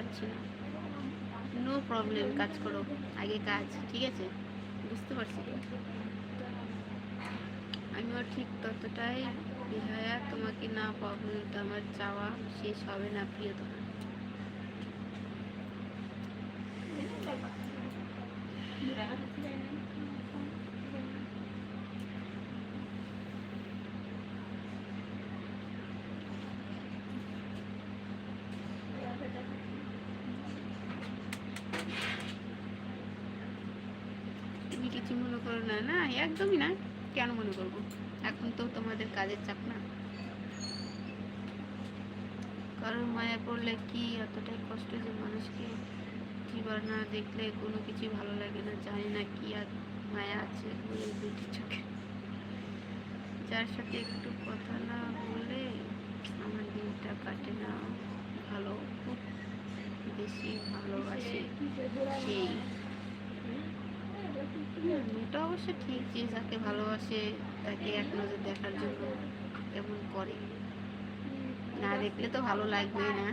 পারছি না। No problem, কাজ করো, আগে কাজ, ঠিক আছে? বুঝতে পারছি। আমিও ঠিক ততটাই বিহায়া, তোমাকে না পাওয়া পর্যন্ত আমার চাওয়া শেষ হবে না প্রিয় তোমার। তুমি কিছু মনে করো না? না, একদমই না। কেন মনে করবো? এখন তো তোমাদের কাজের চাপ না। কারণ মায়া পড়লে কি এতটাই কষ্ট যে মানুষকে দুবার না দেখলে কোনো কিছু ভালো লাগে না। জানি না কি আর মায়া আছে ওই দুটি চোখে, যার সাথে একটু কথা না বলে আমার দিনটা কাটে না। ভালো, খুব বেশি ভালোবাসে সেই। এটা অবশ্য ঠিক যে যাকে ভালোবাসে তাকে এক নজর দেখার জন্য এমন করে, না দেখলে তো ভালো লাগবেই না।